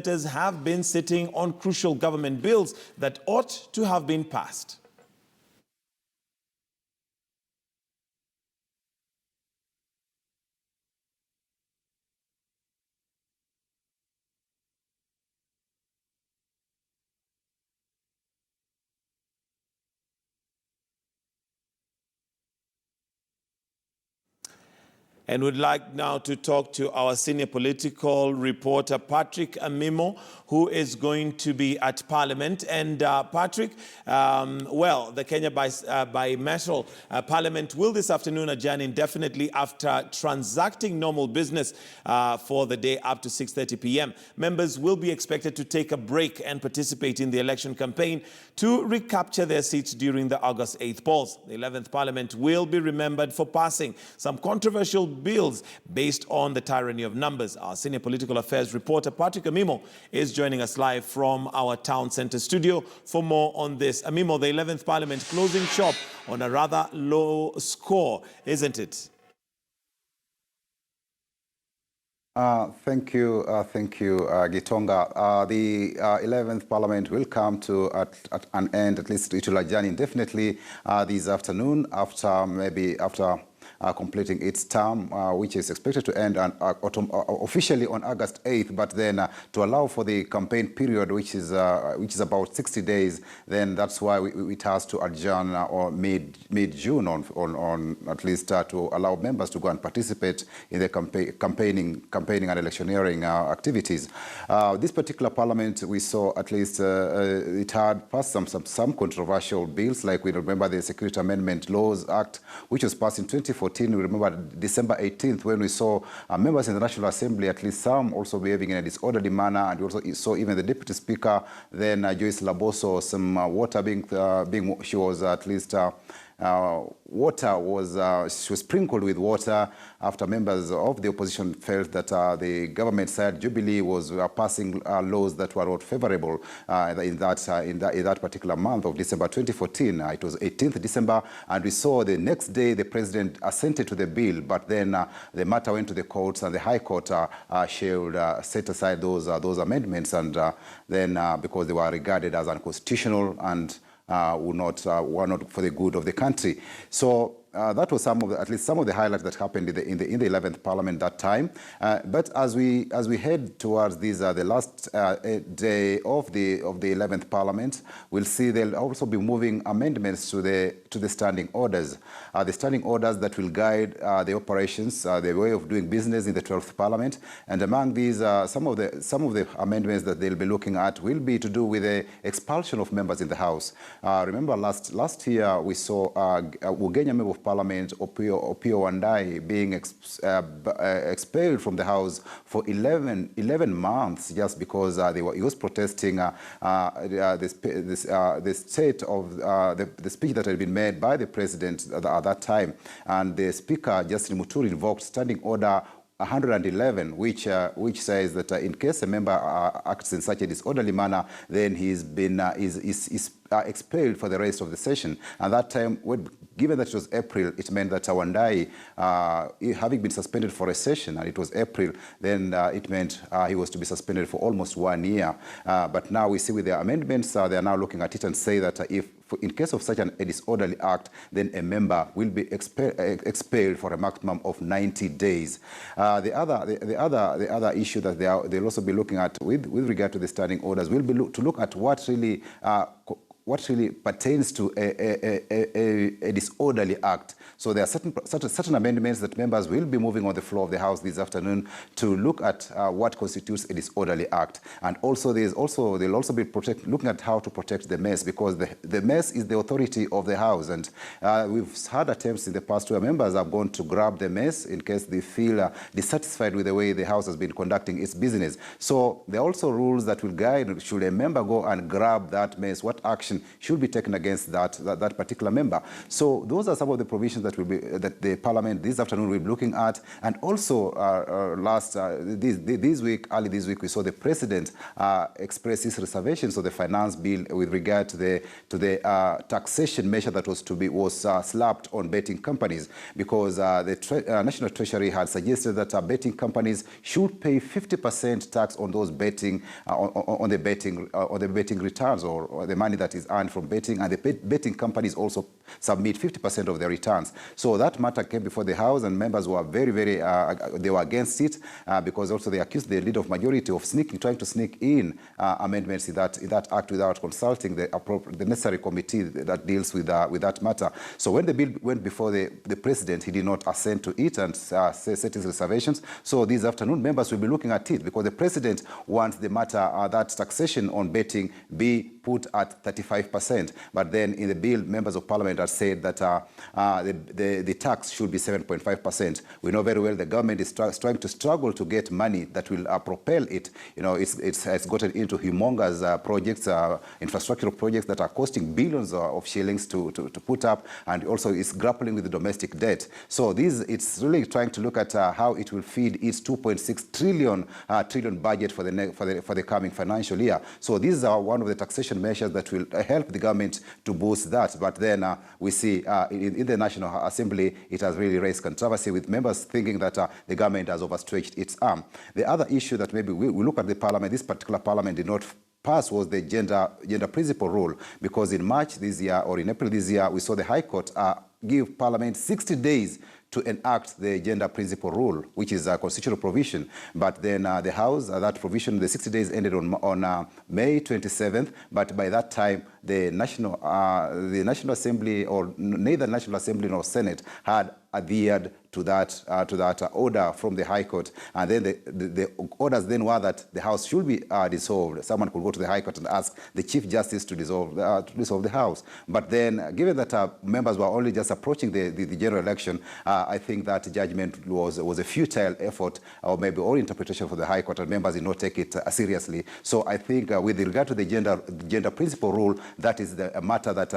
Senators have been sitting on crucial government bills that ought to have been passed. And we'd like now to talk to our senior political reporter, Patrick Amimo, who is going to be at Parliament. And Patrick, well, the Kenya Bimetal Parliament will this afternoon adjourn indefinitely after transacting normal business for the day up to 6:30 p.m. Members will be expected to take a break and participate in the election campaign to recapture their seats during the August 8th polls. The 11th Parliament will be remembered for passing some controversial bills based on the tyranny of numbers. Our senior political affairs reporter, Patrick Amimo, is joining us live from our town centre studio for more on this. Amimo, the 11th Parliament closing shop on a rather low score, isn't it? Thank you, Gitonga. The 11th Parliament will come to an end, at least it will adjourn indefinitely this afternoon after completing its term, which is expected to end officially on August 8th, but then to allow for the campaign period, which is about 60 days, then that's why it has to adjourn or mid-June on at least to allow members to go and participate in the campaigning and electioneering activities. This particular parliament, we saw at least it had passed some controversial bills, like we remember the Security Amendment Laws Act, which was passed in 2014. We remember December 18th when we saw members in the National Assembly, at least some, also behaving in a disorderly manner, and we also saw even the Deputy Speaker, then Joyce Laboso, some water she was at least she was sprinkled with water after members of the opposition felt that the government side, Jubilee, was passing laws that were not favorable in that particular month of December 2014. It was 18th December, and we saw the next day the president assented to the bill, but then the matter went to the courts, and the High Court set aside those amendments, and then because they were regarded as unconstitutional and were not for the good of the country. So that was at least some of the highlights that happened in the 11th Parliament that time. But as we head towards the last day of the 11th Parliament, we'll see they'll also be moving amendments to the standing orders. The standing orders that will guide the operations, the way of doing business in the 12th Parliament. And among these, some of the amendments that they'll be looking at will be to do with the expulsion of members in the House. Remember last year we saw Ugenya member of Parliament, Opio Wandai, being expelled from the House for 11 months just because he was protesting the state of the speech that had been made by the president at that time. And the Speaker, Justin Muturi, invoked Standing Order 111, which says that in case a member acts in such a disorderly manner, then he's been expelled for the rest of the session. And that time, given that it was April, it meant that Wandai, having been suspended for a session, and it was April, then it meant he was to be suspended for almost 1 year. But now we see with the amendments, they are now looking at it and say that in case of such a disorderly act, then a member will be expelled for a maximum of 90 days. The other issue that they'll also be looking at with regard to the standing orders will be to look at what really pertains to a disorderly act. So there are certain amendments that members will be moving on the floor of the House this afternoon to look at what constitutes a disorderly act. And also they'll also be looking at how to protect the mess, because the mess is the authority of the House. And we've had attempts in the past where members have gone to grab the mess in case they feel dissatisfied with the way the House has been conducting its business. So there are also rules that will guide, should a member go and grab that mess, what action should be taken against that particular member. So those are some of the provisions that the Parliament this afternoon will be looking at. And also early this week, we saw the President express his reservations of the finance bill with regard to the taxation measure that was slapped on betting companies, because the National Treasury had suggested that betting companies should pay 50% tax on those betting on the betting returns, or the money that is earned from betting, and the betting companies also submit 50% of their returns. So that matter came before the House, and members were very, they were against it, because also they accused the leader of majority of trying to sneak in amendments in that act without consulting the necessary committee that deals with that matter. So when the bill went before the president, he did not assent to it and set his reservations. So this afternoon, members will be looking at it, because the president wants the matter, that taxation on betting be put at 35%. But then in the bill, members of parliament have said that the tax should be 7.5%. We know very well the government is trying to struggle to get money that will propel it. You know, it's gotten into humongous projects, infrastructural projects that are costing billions of shillings to put up, and also is grappling with the domestic debt. So it's really trying to look at how it will feed its 2.6 trillion budget for the coming financial year. So these are one of the taxation measures that will help the government to boost that. But then we see in the National Assembly, it has really raised controversy, with members thinking that the government has overstretched its arm. The other issue that maybe we look at the parliament, this particular parliament did not pass, was the gender principle rule, because in March this year, or in April this year, we saw the High Court give Parliament 60 days to enact the gender principle rule, which is a constitutional provision. But then the House, that provision, the 60 days ended on May 27th. But by that time, the National Assembly, or neither National Assembly nor Senate, had adhered to that order from the High Court. And then the orders then were that the House should be dissolved. Someone could go to the High Court and ask the Chief Justice to dissolve the House. But then, given that members were only just approaching the general election, I think that judgment was a futile effort, or maybe or interpretation for the High Court, and members did not take it seriously. So I think with regard to the gender principle rule, that is a matter that